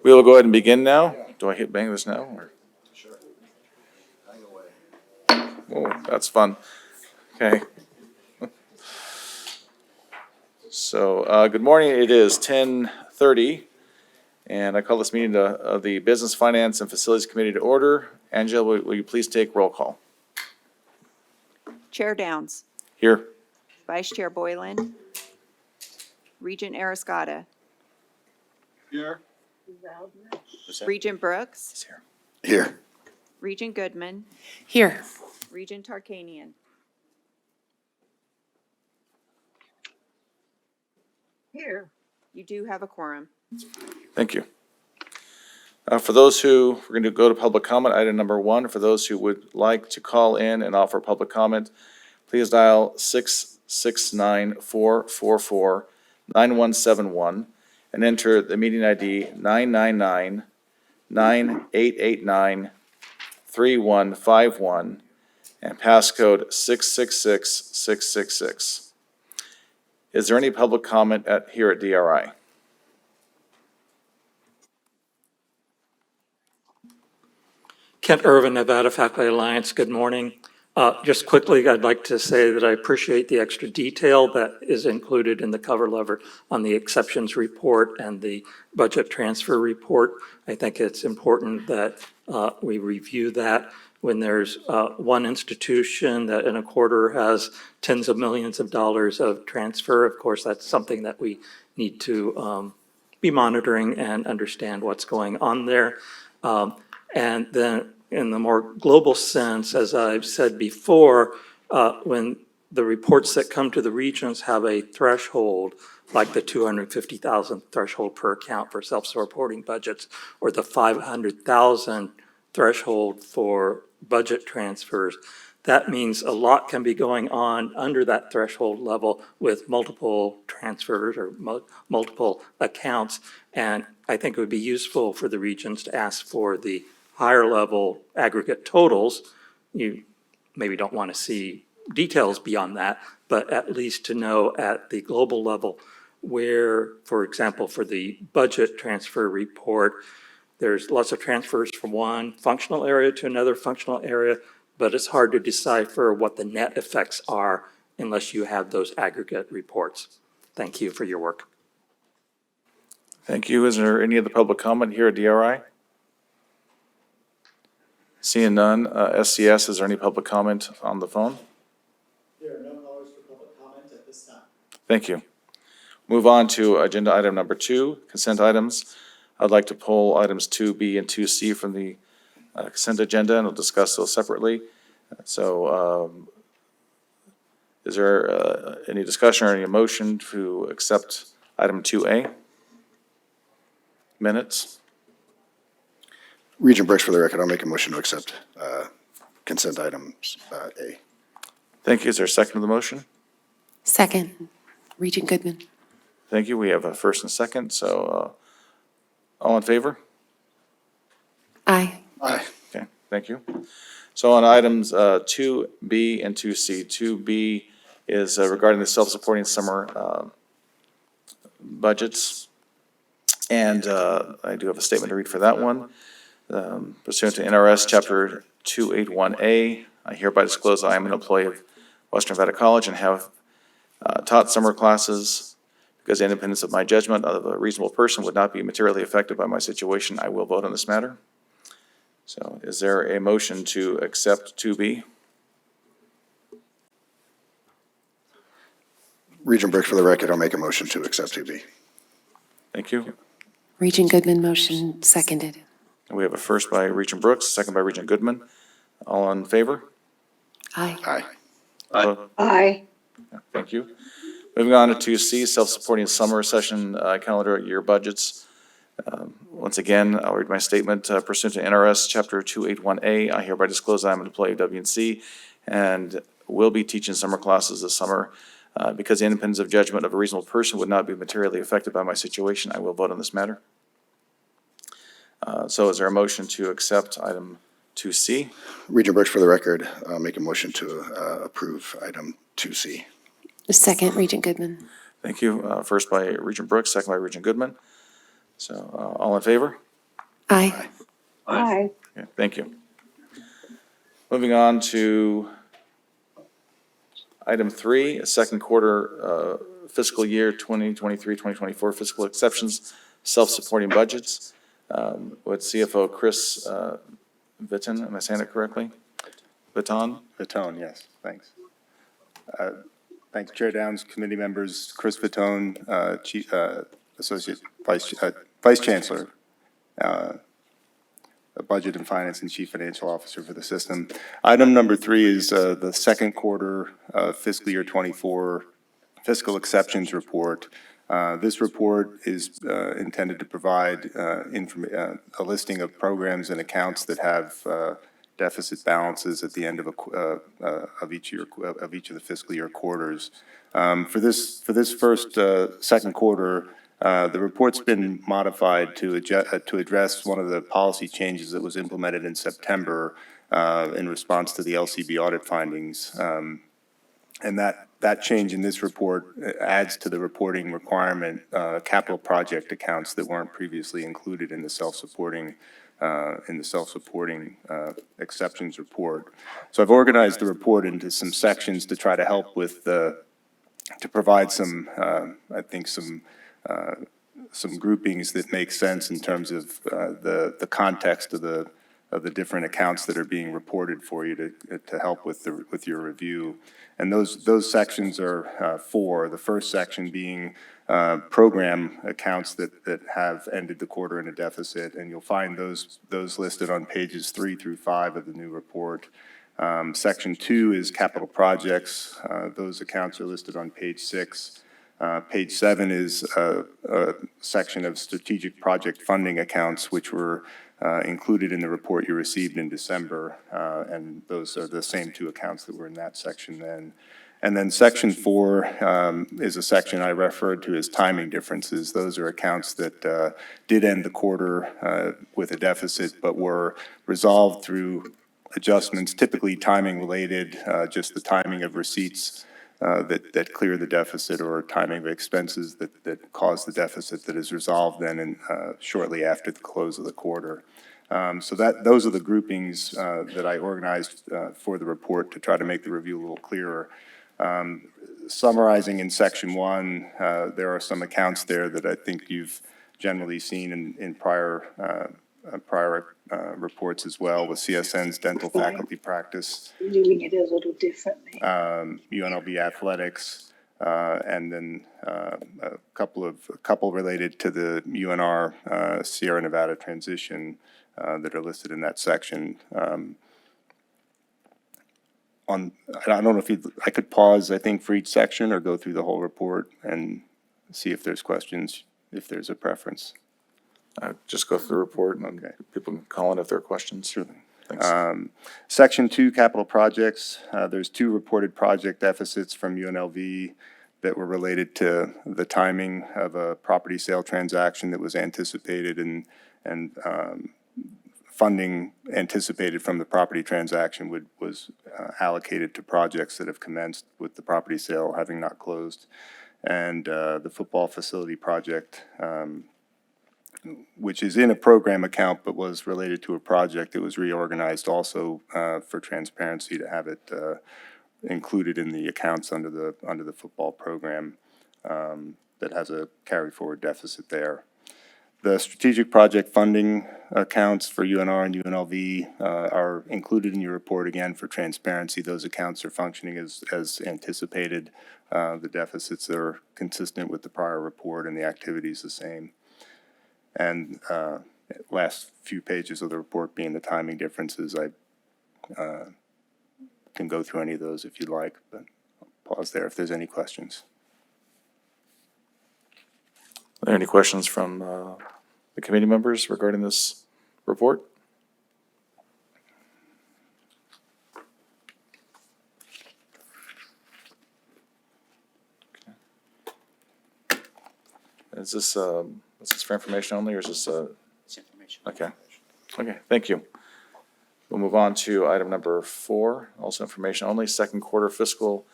We will go ahead and begin now. Do I hit bang this now? Or? Sure. Hang away. Oh, that's fun. Okay. So, good morning. It is 10:30, and I call this meeting of the Business, Finance, and Facilities Committee to order. Angela, will you please take roll call? Chair Downs, Here. Vice Chair Boylan, Regent Ariscotta, Here. Regent Brooks, He's here. Here. Regent Goodman, Here. Regent Tarkanian. Here. You do have a quorum. Thank you. For those who, we're going to go to public comment, item number 1. For those who would like to call in and offer public comment, please dial 669-444-9171 and enter the meeting ID 999-9889-3151 and passcode 666666. Is there any public comment here at DRI? Kent Irvin, Nevada Faculty Alliance, good morning. Just quickly, I'd like to say that I appreciate the extra detail that is included in the cover letter on the exceptions report and the budget transfer report. I think it's important that we review that when there's one institution that in a quarter has tens of millions of dollars of transfer. Of course, that's something that we need to be monitoring and understand what's going on there. And then in the more global sense, as I've said before, when the reports that come to the Regents have a threshold, like the 250,000 threshold per account for self-supporting budgets, or the 500,000 threshold for budget transfers, that means a lot can be going on under that threshold level with multiple transfers or multiple accounts. And I think it would be useful for the Regents to ask for the higher level aggregate totals. You maybe don't want to see details beyond that, but at least to know at the global level where, for example, for the budget transfer report, there's lots of transfers from one functional area to another functional area, but it's hard to decipher what the net effects are unless you have those aggregate reports. Thank you for your work. Thank you. Is there any other public comment here at DRI? Seeing none, SCS, is there any public comment on the phone? There are no callers for public comment at this time. Thank you. Move on to agenda item number 2, consent items. I'd like to pull items 2B and 2C from the consent agenda, and we'll discuss those separately. So is there any discussion or any motion to accept item 2A? Minutes? Regent Brooks, for the record, I'll make a motion to accept consent items A. Thank you. Is there a second to the motion? Second. Regent Goodman. Thank you. We have a first and second, so all in favor? Aye. Aye. Okay, thank you. So on items 2B and 2C, 2B is regarding the self-supporting summer budgets. And I do have a statement to read for that one. Pursuant to NRS Chapter 281A, I hereby disclose I am an employee of Western Nevada College and have taught summer classes. Because the independence of my judgment of a reasonable person would not be materially affected by my situation, I will vote on this matter. So is there a motion to accept 2B? Regent Brooks, for the record, I'll make a motion to accept 2B. Thank you. Regent Goodman motion seconded. We have a first by Regent Brooks, second by Regent Goodman. All in favor? Aye. Aye. Aye. Thank you. Moving on to 2C, self-supporting summer session calendar year budgets. Once again, I'll read my statement. Pursuant to NRS Chapter 281A, I hereby disclose I am an employee of W&C and will be teaching summer classes this summer. Because the independence of judgment of a reasonable person would not be materially affected by my situation, I will vote on this matter. So is there a motion to accept item 2C? Regent Brooks, for the record, I'll make a motion to approve item 2C. Second. Regent Goodman. Thank you. First by Regent Brooks, second by Regent Goodman. So all in favor? Aye. Aye. Okay, thank you. Moving on to item 3, second quarter fiscal year 2023-2024 fiscal exceptions, self-supporting budgets. With CFO Chris Vitton, am I saying it correctly? Vitton? Vitone, yes, thanks. Thanks, Chair Downs, committee members, Chris Vitone, Chief, Associate Vice Chancellor, Budget and Finance and Chief Financial Officer for the system. Item number 3 is the second quarter fiscal year 24 fiscal exceptions report. This report is intended to provide a listing of programs and accounts that have deficit balances at the end of each year, of each of the fiscal year quarters. For this first second quarter, the report's been modified to address one of the policy changes that was implemented in September in response to the LCB audit findings. And that change in this report adds to the reporting requirement capital project accounts that weren't previously included in the self-supporting exceptions report. So I've organized the report into some sections to try to help with to provide some, I think, some groupings that make sense in terms of the context of the different accounts that are being reported for you to help with your review. And those sections are 4. The first section being program accounts that have ended the quarter in a deficit, and you'll find those listed on pages 3 through 5 of the new report. Section 2 is capital projects. Those accounts are listed on page 6. Page 7 is a section of strategic project funding accounts, which were included in the report you received in December, and those are the same 2 accounts that were in that section then. And then section 4 is a section I referred to as timing differences. Those are accounts that did end the quarter with a deficit, but were resolved through adjustments, typically timing related, just the timing of receipts that clear the deficit, or timing of expenses that cause the deficit that is resolved then shortly after the close of the quarter. So those are the groupings that I organized for the report to try to make the review a little clearer. Summarizing in section 1, there are some accounts there that I think you've generally seen in prior reports as well, with CSN's dental faculty practice, Doing it a little differently. UNLV athletics, and then a couple related to the UNR Sierra Nevada transition that are listed in that section. I don't know if I could pause, I think, for each section, or go through the whole report and see if there's questions, if there's a preference. Just go through the report, and Okay. people can call in if there are questions. Sure. Thanks. Section 2, capital projects. There's 2 reported project deficits from UNLV that were related to the timing of a property sale transaction that was anticipated, and funding anticipated from the property transaction was allocated to projects that have commenced with the property sale having not closed. And the football facility project, which is in a program account but was related to a project that was reorganized also for transparency to have it included in the accounts under the football program that has a carry forward deficit there. The strategic project funding accounts for UNR and UNLV are included in your report again for transparency. Those accounts are functioning as anticipated. The deficits are consistent with the prior report, and the activity is the same. And last few pages of the report being the timing differences. I can go through any of those if you'd like, but I'll pause there if there's any questions. Are there any questions from the committee members regarding this report? Okay. Is this for information only, or is this It's information. okay. Okay, thank you. We'll move on to item number 4, also information only, second quarter fiscal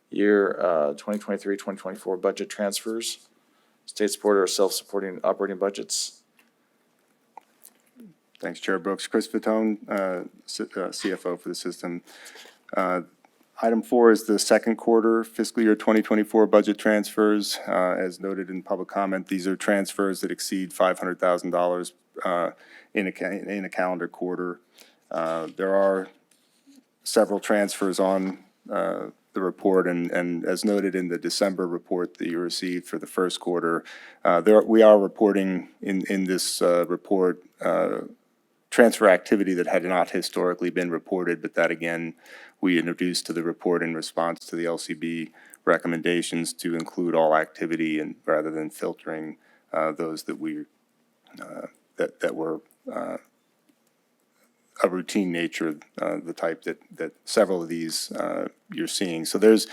year 2023-2024 budget transfers. State supported or self-supporting operating budgets. Thanks, Chair Brooks. Chris Fatone, CFO for the system. Item 4 is the second quarter fiscal year 2024 budget transfers. As noted in public comment, these are transfers that exceed $500,000 in a calendar quarter. There are several transfers on the report, and as noted in the December report that you received for the first quarter, we are reporting in this report transfer activity that had not historically been reported, but that again, we introduced to the report in response to the LCB recommendations to include all activity and rather than filtering those that that were a routine nature, the type that several of these you're seeing. So there's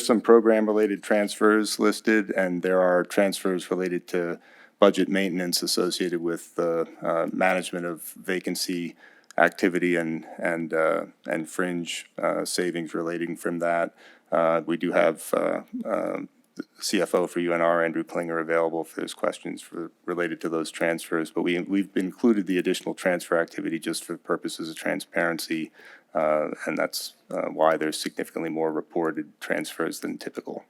some program-related transfers listed, and there are transfers related to budget maintenance associated with the management of vacancy activity and fringe savings relating from that. We do have CFO for UNR, Andrew Klinger, available if there's questions related to those transfers. But we've included the additional transfer activity just for purposes of transparency, and that's why there's significantly more reported transfers than typical.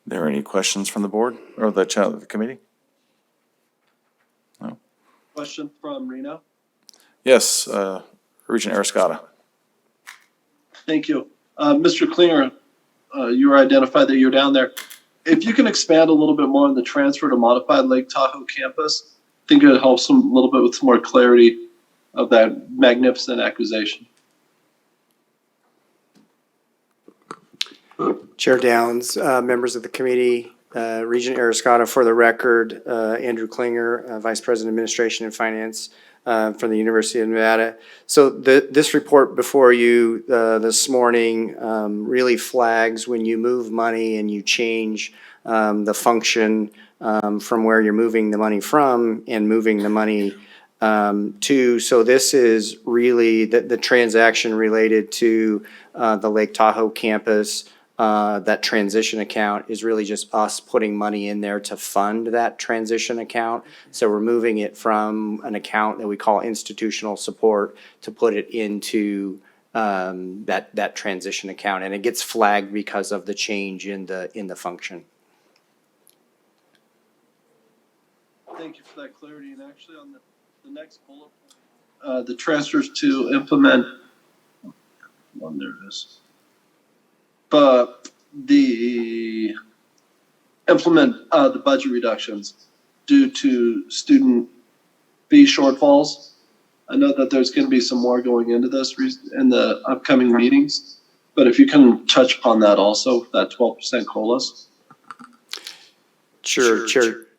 Are there any questions from the board or the committee? No? Question from Reno. Yes, Regent Ariscotta. Thank you. Mr. Klinger, you were identified that you're down there. If you can expand a little bit more on the transfer to modified Lake Tahoe campus, I think it would help a little bit with some more clarity of that magnificent accusation. Chair Downs, members of the committee, Regent Ariscotta, for the record, Andrew Klinger, Vice President Administration and Finance from the University of Nevada. So this report before you this morning really flags when you move money and you change the function from where you're moving the money from and moving the money to. So this is really the transaction related to the Lake Tahoe campus. That transition account is really just us putting money in there to fund that transition account. So we're moving it from an account that we call institutional support to put it into that transition account, and it gets flagged because of the change in the function. Thank you for that clarity. And actually, on the next bullet point, the transfers to implement. One, there it is. But the budget reductions due to student fee shortfalls. I know that there's going to be some more going into this in the upcoming meetings, but if you can touch upon that also, that 12% COLAs. Sure,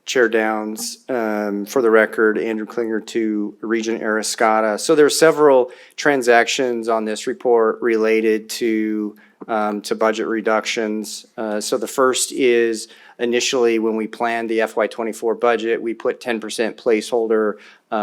Chair Downs. For the record, Andrew Klinger to Regent Ariscotta. So there are several transactions on this report related to budget reductions. So the first is initially when we planned the FY24 budget, we put 10% placeholder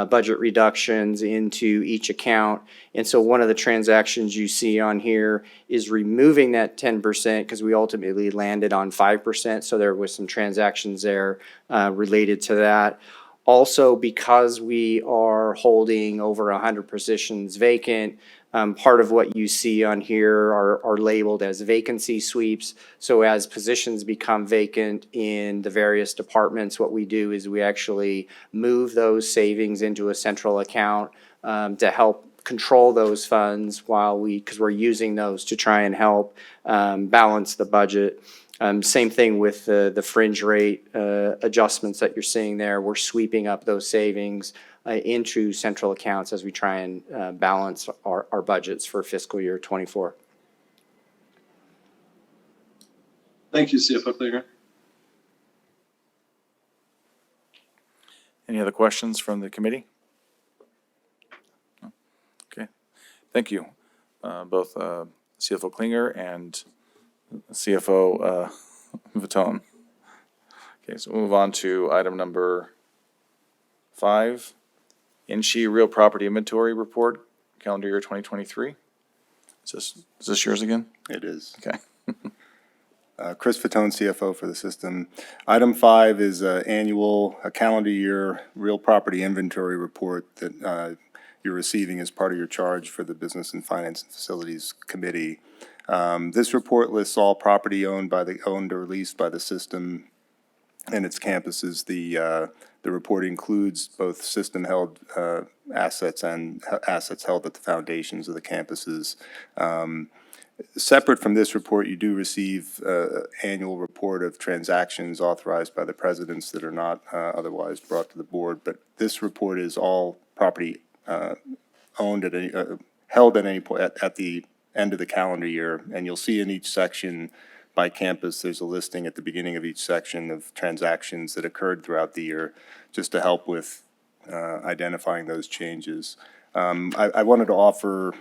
budget reductions into each account. And so one of the transactions you see on here is removing that 10% because we ultimately landed on 5%. So there was some transactions there related to that. Also, because we are holding over 100 positions vacant, part of what you see on here are labeled as vacancy sweeps. So as positions become vacant in the various departments, what we do is we actually move those savings into a central account to help control those funds because we're using those to try and help balance the budget. Same thing with the fringe rate adjustments that you're seeing there. We're sweeping up those savings into central accounts as we try and balance our budgets for fiscal year 24. Thank you, CFO Klinger. Any other questions from the committee? No? Okay, thank you, both CFO Klinger and CFO Fatone. Okay, so we'll move on to item number 5, NSHE Real Property Inventory Report, calendar year 2023. Is this yours again? It is. Okay. Chris Fatone, CFO for the system. Item 5 is a calendar year real property inventory report that you're receiving as part of your charge for the Business and Finance and Facilities Committee. This report lists all property owned or leased by the system and its campuses. The report includes both system-held assets and assets held at the foundations of the campuses. Separate from this report, you do receive annual report of transactions authorized by the presidents that are not otherwise brought to the board. But this report is all property owned at any, held at any point at the end of the calendar year. And you'll see in each section by campus, there's a listing at the beginning of each section of transactions that occurred throughout the year, just to help with identifying those changes. I wanted to offer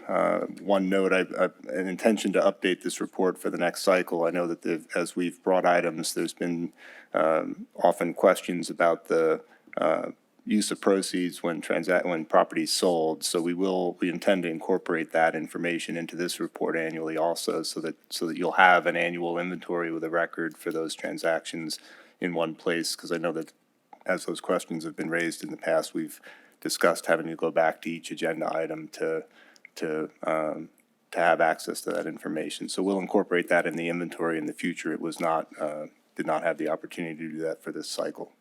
one note, an intention to update this report for the next cycle. I know that as we've brought items, there's been often questions about the use of proceeds when property is sold. So we intend to incorporate that information into this report annually also, so that you'll have an annual inventory with a record for those transactions in one place. Because I know that as those questions have been raised in the past, we've discussed having to go back to each agenda item to have access to that information. So we'll incorporate that in the inventory in the future. It was not, did not have the opportunity to do that for this cycle.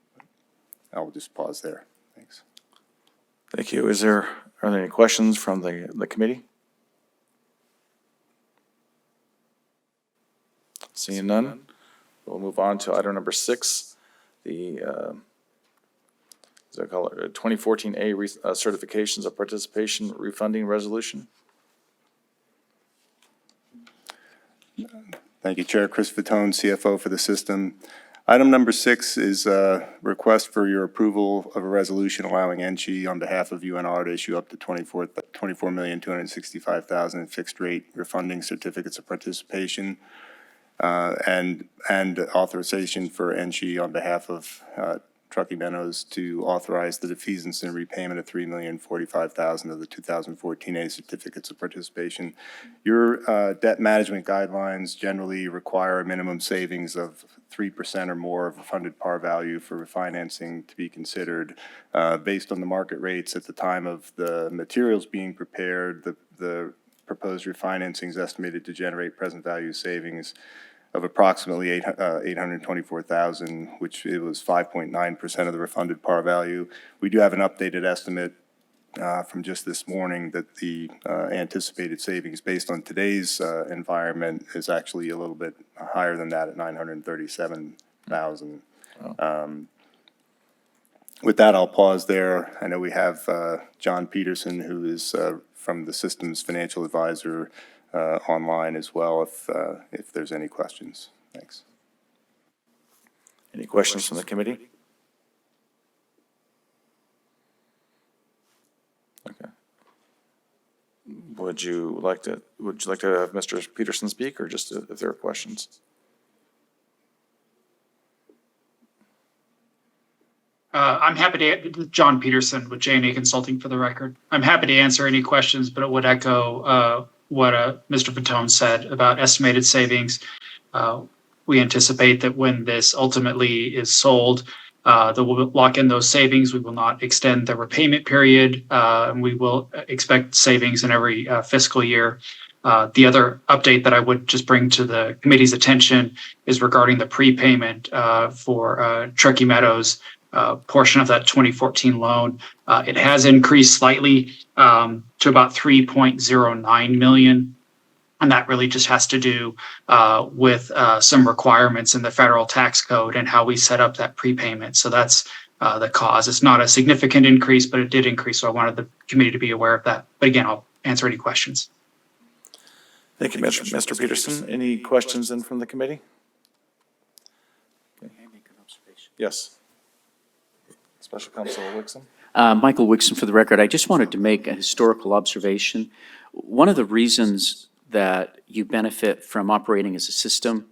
I'll just pause there. Thanks. Thank you. Are there any questions from the committee? Seeing none, we'll move on to item number 6, the 2014A certifications of participation refunding resolution. Thank you, Chair. Chris Fatone, CFO for the system. Item number 6 is a request for your approval of a resolution allowing NSHE on behalf of UNR to issue up to $24,265,000 in fixed rate refunding certificates of participation, and authorization for NSHE on behalf of Truckee Meadows to authorize the defeasance and repayment of $3,045,000 of the 2014A certificates of participation. Your debt management guidelines generally require a minimum savings of 3% or more of a funded par value for refinancing to be considered. Based on the market rates at the time of the materials being prepared, the proposed refinancing is estimated to generate present value savings of approximately $824,000, which it was 5.9% of the refunded par value. We do have an updated estimate from just this morning that the anticipated savings based on today's environment is actually a little bit higher than that at $937,000. With that, I'll pause there. I know we have John Peterson, who is from the system's financial advisor, online as well, if there's any questions. Thanks. Any questions from the committee? Okay. Would you like to have Mr. Peterson speak, or just if there are questions? I'm happy to, John Peterson with J&A Consulting for the record. I'm happy to answer any questions, but it would echo what Mr. Fatone said about estimated savings. We anticipate that when this ultimately is sold, that we'll lock in those savings. We will not extend the repayment period. And we will expect savings in every fiscal year. The other update that I would just bring to the committee's attention is regarding the prepayment for Truckee Meadows portion of that 2014 loan. It has increased slightly to about $3.09 million. And that really just has to do with some requirements in the federal tax code and how we set up that prepayment. So that's the cause. It's not a significant increase, but it did increase. So I wanted the committee to be aware of that. But again, I'll answer any questions. Thank you, Mr. Peterson. Any questions then from the committee? Okay. Yes. Special Counsel Wixom. Michael Wixom for the record. I just wanted to make a historical observation. One of the reasons that you benefit from operating as a system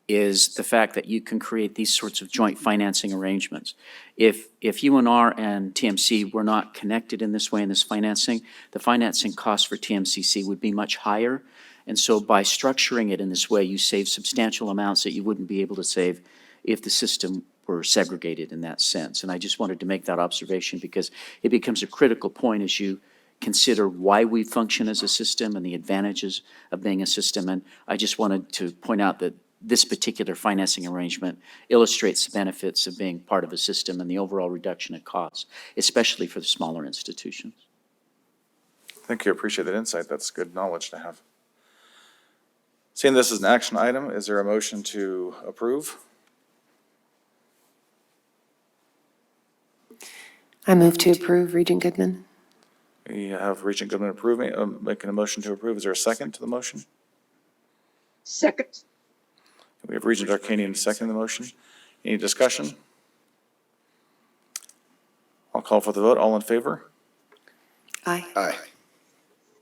is the fact that you can create these sorts of joint financing arrangements. If UNR and TMC were not connected in this way in this financing, the financing cost for TMCC would be much higher. And so by structuring it in this way, you save substantial amounts that you wouldn't be able to save if the system were segregated in that sense. And I just wanted to make that observation because it becomes a critical point as you consider why we function as a system and the advantages of being a system. And I just wanted to point out that this particular financing arrangement illustrates the benefits of being part of a system and the overall reduction in costs, especially for the smaller institutions. Thank you, appreciate that insight, that's good knowledge to have. Seeing this as an action item, is there a motion to approve? I move to approve. Regent Goodman. We have Regent Goodman approving, making a motion to approve. Is there a second to the motion? Second. We have Regent Arcanian seconding the motion. Any discussion? I'll call for the vote. All in favor? Aye. Aye.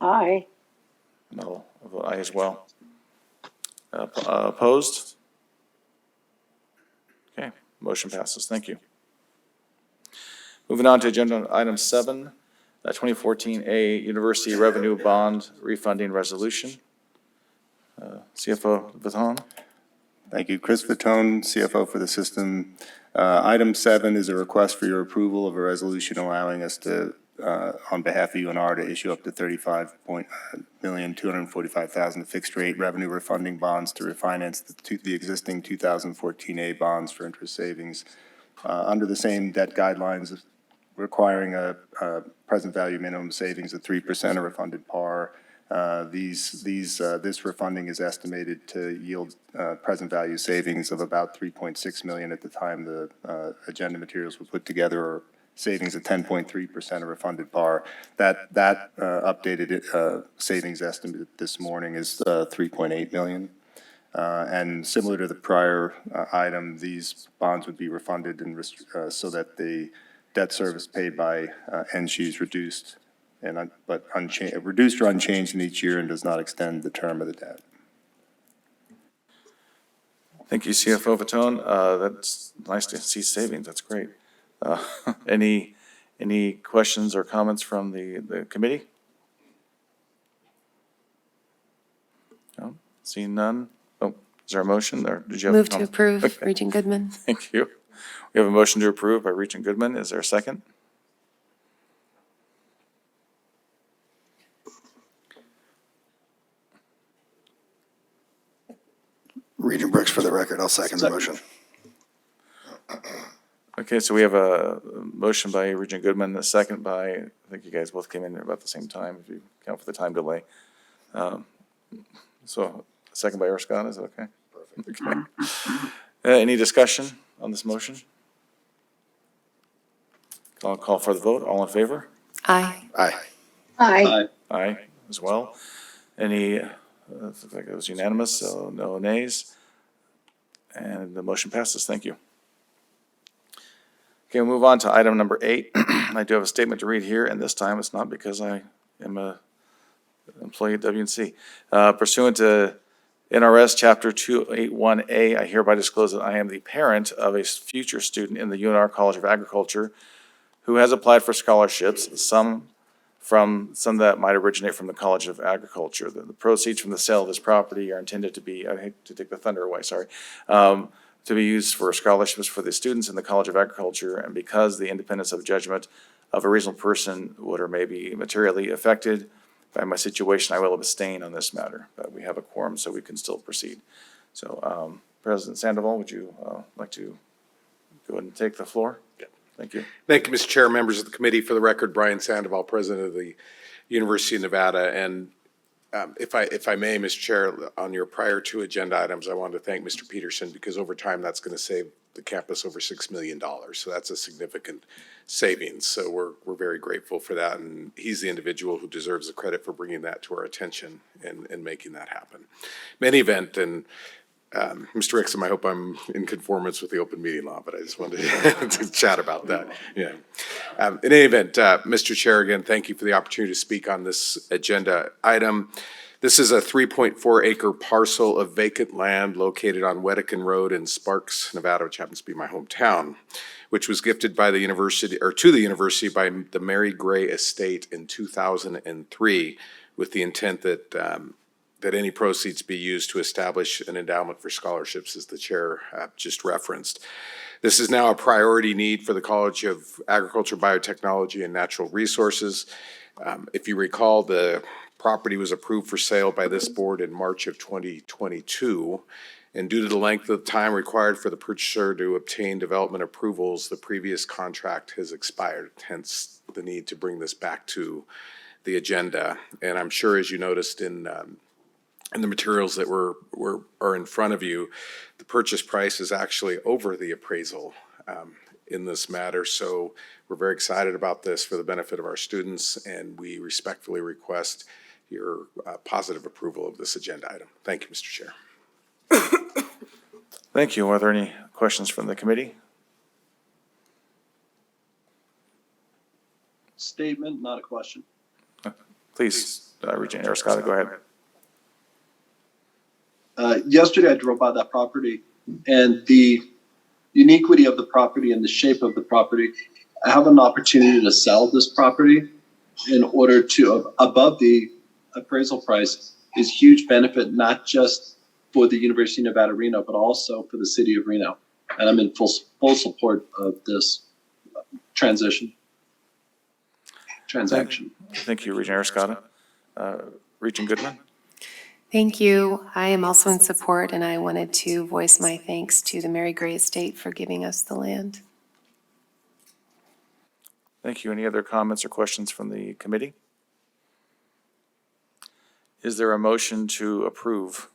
Aye. And I'll vote aye as well. Opposed? Okay, motion passes. Thank you. Moving on to agenda item 7, 2014A University Revenue Bond Refunding Resolution. CFO Viton. Thank you. Chris Fatone, CFO for the system. Item 7 is a request for your approval of a resolution allowing us to, on behalf of UNR, to issue up to $35,245,000 fixed-rate revenue refunding bonds to refinance the existing 2014A bonds for interest savings under the same debt guidelines requiring a present value minimum savings of 3% of refunded par. This refunding is estimated to yield present value savings of about $3.6 million at the time the agenda materials were put together, or savings of 10.3% of refunded par. That updated savings estimate this morning is $3.8 million. And similar to the prior item, these bonds would be refunded and so that the debt service paid by NSHE is reduced, reduced or unchanged in each year and does not extend the term of the debt. Thank you, CFO Viton. That's nice to see savings. That's great. Any questions or comments from the committee? No, seeing none. Oh, is there a motion or did you have? Move to comment? approve. Okay. Regent Goodman. Thank you. We have a motion to approve by Regent Goodman. Is there a second? Regent Brooks for the record. I'll second the motion. Okay, so we have a motion by Regent Goodman, a second by, I think you guys both came in about the same time, if you count for the time delay. So, a second by Scott, is that okay? Perfect. Okay. Any discussion on this motion? I'll call for the vote. All in favor? Aye. Aye. Aye. Aye, as well. Any, looks like it was unanimous, so no nays. And the motion passes. Thank you. Okay, we'll move on to item number 8. I do have a statement to read here, and this time it's not because I am an employee at WNC. Pursuant to NRS Chapter 281A, I hereby disclose that I am the parent of a future student in the UNR College of Agriculture who has applied for scholarships, some that might originate from the College of Agriculture. The proceeds from the sale of this property are intended to be, I hate to take the thunder away, sorry, to be used for scholarships for the students in the College of Agriculture, and because the independence of judgment of a reasonable person would or may be materially affected by my situation, I will abstain on this matter. But we have a quorum, so we can still proceed. So, President Sandoval, would you like to go ahead and take the floor? Yeah. Thank you. Thank you, Mr. Chair, members of the committee. For the record, Brian Sandoval, President of the University of Nevada. And if I may, Mr. Chair, on your prior 2 agenda items, I wanted to thank Mr. Peterson because over time that's going to save the campus over $6 million. So that's a significant savings. So we're very grateful for that. And he's the individual who deserves the credit for bringing that to our attention and making that happen. In any event, and Mr. Rixon, I hope I'm in conformance with the open meeting law, but I just wanted to chat about that. Yeah. In any event, Mr. Chair, again, thank you for the opportunity to speak on this agenda item. This is a 3.4 acre parcel of vacant land located on Wedekin Road in Sparks, Nevada, which happens to be my hometown, which was gifted by the university, or to the university, by the Mary Gray Estate in 2003, with the intent that that any proceeds be used to establish an endowment for scholarships, as the chair just referenced. This is now a priority need for the College of Agriculture, Biotechnology, and Natural Resources. If you recall, the property was approved for sale by this board in March of 2022. And due to the length of time required for the purchaser to obtain development approvals, the previous contract has expired, hence the need to bring this back to the agenda. And I'm sure, as you noticed in the materials that are in front of you, the purchase price is actually over the appraisal in this matter. So we're very excited about this for the benefit of our students, and we respectfully request your positive approval of this agenda item. Thank you, Mr. Chair. Thank you. Are there any questions from the committee? Statement, not a question. Please, Regent Arascata, go ahead. Yesterday, I drove by that property, and the uniquity of the property and the shape of the property. I have an opportunity to sell this property in order to, above the appraisal price, is huge benefit, not just for the University of Nevada, Reno, but also for the city of Reno. And I'm in full support of this transaction. Thank you, Regent Arascata. Regent Goodman? Thank you. I am also in support, and I wanted to voice my thanks to the Mary Gray Estate for giving us the land. Thank you. Any other comments or questions from the committee? Is there a motion to approve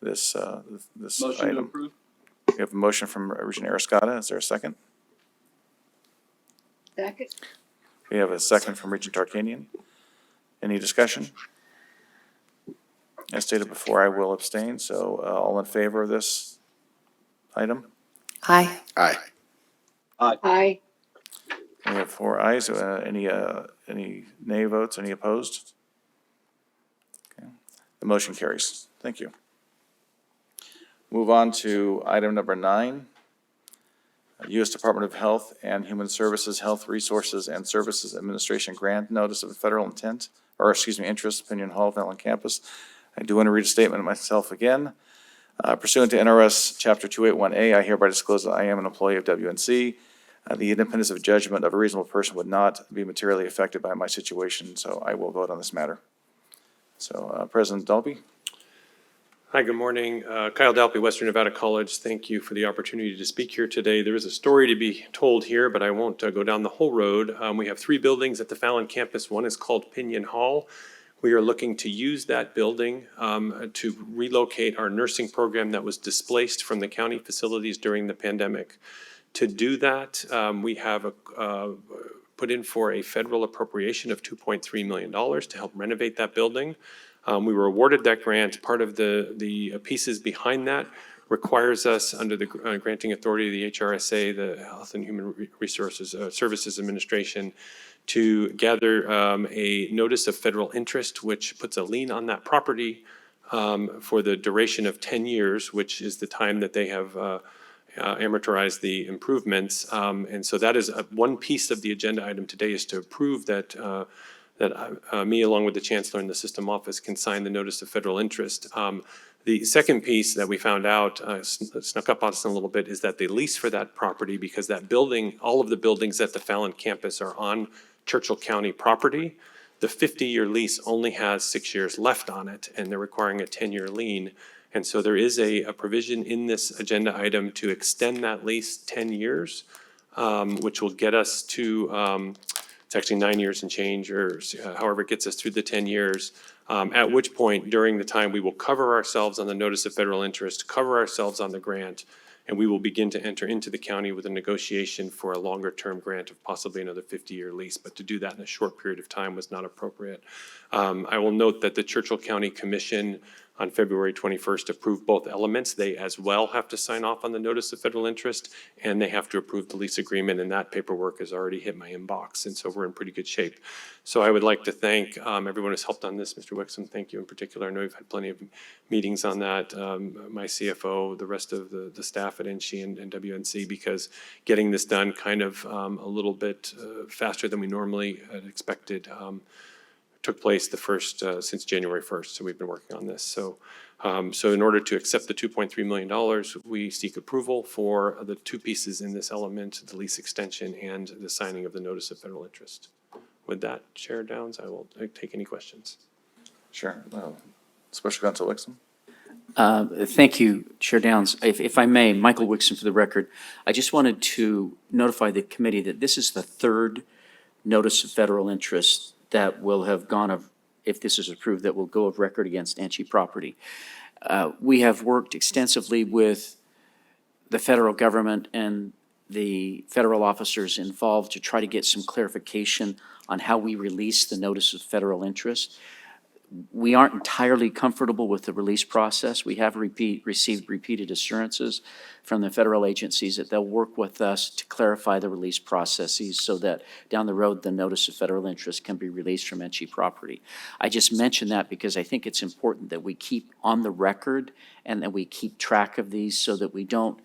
this Motion to item? approve. We have a motion from Regent Arascata. Is there a second? Second. We have a second from Regent Tarkanian. Any discussion? As stated before, I will abstain, so all in favor of this item? Aye. Aye. Aye. We have 4 ayes. Any nay votes? Any opposed? Okay. The motion carries. Thank you. Move on to item number 9. U.S. Department of Health and Human Services Health Resources and Services Administration Grant Notice of Federal Intent, Interest, Pinion Hall, Valley Campus. I do want to read a statement myself again. Pursuant to NRS Chapter 281A, I hereby disclose that I am an employee of WNC. The independence of judgment of a reasonable person would not be materially affected by my situation, so I will vote on this matter. So, President Dalby? Hi, good morning. Kyle Dalpy, Western Nevada College. Thank you for the opportunity to speak here today. There is a story to be told here, but I won't go down the whole road. We have 3 buildings at the Fallon campus. One is called Pinion Hall. We are looking to use that building to relocate our nursing program that was displaced from the county facilities during the pandemic. To do that, we have put in for a federal appropriation of $2.3 million to help renovate that building. We were awarded that grant. Part of the pieces behind that requires us, under the granting authority of the HRSA, the Health and Human Resources Services Administration, to gather a notice of federal interest, which puts a lien on that property for the duration of 10 years, which is the time that they have amortized the improvements. And so that is one piece of the agenda item today, is to approve that me, along with the Chancellor and the System Office, can sign the notice of federal interest. The second piece that we found out, snuck up on us a little bit, is that the lease for that property, because that building, all of the buildings at the Fallon campus are on Churchill County property, the 50-year lease only has 6 years left on it, and they're requiring a 10-year lien. And so there is a provision in this agenda item to extend that lease 10 years, which will get us to, it's actually 9 years and change, or however it gets us through the 10 years, at which point, during the time, we will cover ourselves on the notice of federal interest, cover ourselves on the grant, and we will begin to enter into the county with a negotiation for a longer-term grant of possibly another 50-year lease. But to do that in a short period of time was not appropriate. I will note that the Churchill County Commission on February 21st approved both elements. They as well have to sign off on the notice of federal interest, and they have to approve the lease agreement, and that paperwork has already hit my inbox, and so we're in pretty good shape. So I would like to thank everyone who's helped on this. Mr. Wixom, thank you in particular. I know we've had plenty of meetings on that, my CFO, the rest of the staff at NSHE and WNC, because getting this done kind of a little bit faster than we normally had expected took place the first, since January 1st, so we've been working on this. So in order to accept the $2.3 million, we seek approval for the two pieces in this element, the lease extension and the signing of the notice of federal interest. With that, Chair Downs, I will take any questions. Sure. Special Counsel Wixom? Thank you, Chair Downs. If I may, Michael Wixon for the record, I just wanted to notify the committee that this is the third notice of federal interest that will have gone of, if this is approved, that will go of record against NSHE property. We have worked extensively with the federal government and the federal officers involved to try to get some clarification on how we release the notice of federal interest. We aren't entirely comfortable with the release process. We have received repeated assurances from the federal agencies that they'll work with us to clarify the release processes so that down the road, the notice of federal interest can be released from NSHE property. I just mention that because I think it's important that we keep on the record and that we keep track of these so that we don't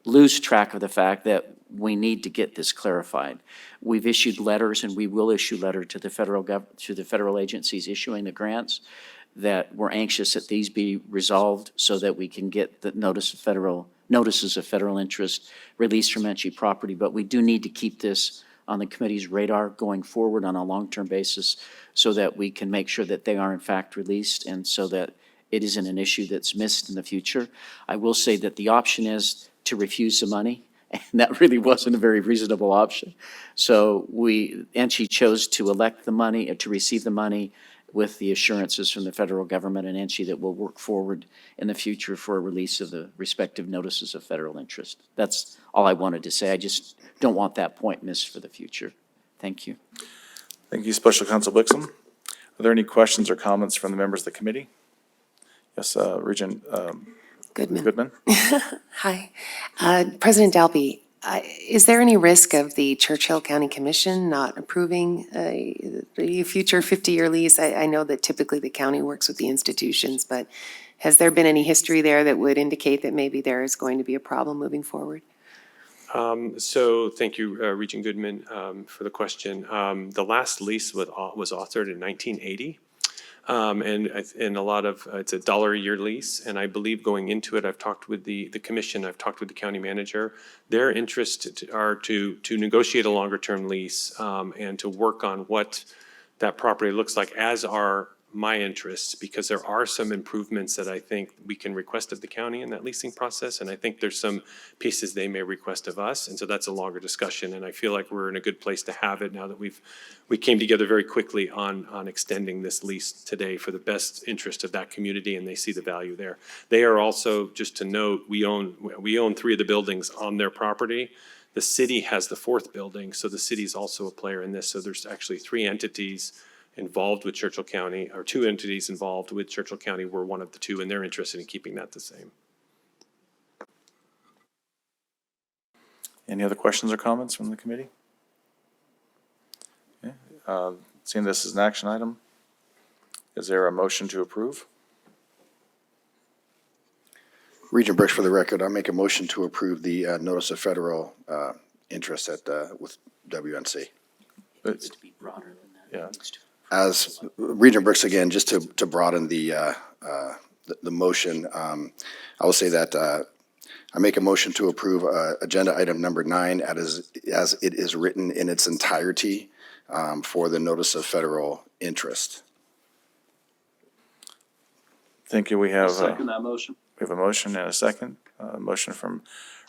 lose track of the fact that we need to get this clarified. We've issued letters, and we will issue letter to the federal agencies issuing the grants that we're anxious that these be resolved so that we can get the notices of federal interest released from NSHE property. But we do need to keep this on the committee's radar going forward on a long-term basis so that we can make sure that they are in fact released and so that it isn't an issue that's missed in the future. I will say that the option is to refuse the money, and that really wasn't a very reasonable option. So NSHE chose to elect the money, to receive the money with the assurances from the federal government and NSHE that will work forward in the future for a release of the respective notices of federal interest. That's all I wanted to say. I just don't want that point missed for the future. Thank you. Thank you, Special Counsel Wixom. Are there any questions or comments from the members of the committee? Yes, Regent Goodman. Hi. President Dalby, is there any risk of the Churchill County Commission not approving the future 50-year lease? I know that typically the county works with the institutions, but has there been any history there that would indicate that maybe there is going to be a problem moving forward? So thank you, Regent Goodman, for the question. The last lease was authored in 1980. And a lot of, it's a $1 a year lease, and I believe going into it, I've talked with the commission, I've talked with the county manager. Their interests are to negotiate a longer term lease and to work on what that property looks like, as are my interests, because there are some improvements that I think we can request of the county in that leasing process, and I think there's some pieces they may request of us, and so that's a longer discussion, and I feel like we're in a good place to have it now that we came together very quickly on extending this lease today for the best interest of that community, and they see the value there. They are also, just to note, we own 3 of the buildings on their property. The city has the 4th building, so the city is also a player in this, so there's actually 3 entities involved with Churchill County, or 2 entities involved with Churchill County. We're one of the 2, and they're interested in keeping that the same. Any other questions or comments from the committee? Okay. Seeing this as an action item, is there a motion to approve? Regent Brooks, for the record, I make a motion to approve the notice of federal interest with WNC. It's to be broader than that. Yeah. As Regent Brooks, again, just to broaden the motion, I will say that I make a motion to approve agenda item number 9 as it is written in its entirety for the notice of federal interest. Thank you. We have Second that motion. We have a motion and a second. Motion from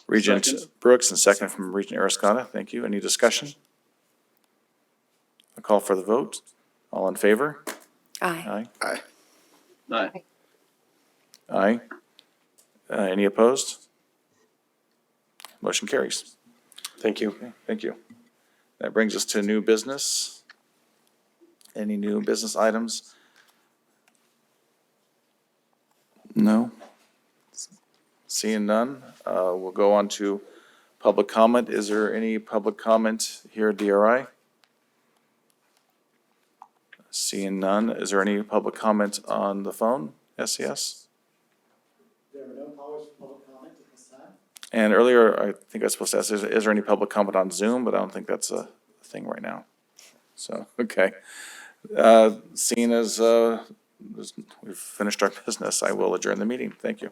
Regent Brooks and second from Regent Arascata. Thank you. Any discussion? A call for the vote. All in favor? Aye. Aye. Aye. Aye. Any opposed? Motion carries. Thank you. Okay, thank you. That brings us to new business. Any new business items? No? Seeing none, we'll go on to public comment. Is there any public comment here at DRI? Seeing none, is there any public comment on the phone, SES? There are no callers for public comment at this time. And earlier, I think I was supposed to ask, is there any public comment on Zoom? But I don't think that's a thing right now. So, okay. Seeing as we've finished our business, I will adjourn the meeting. Thank you.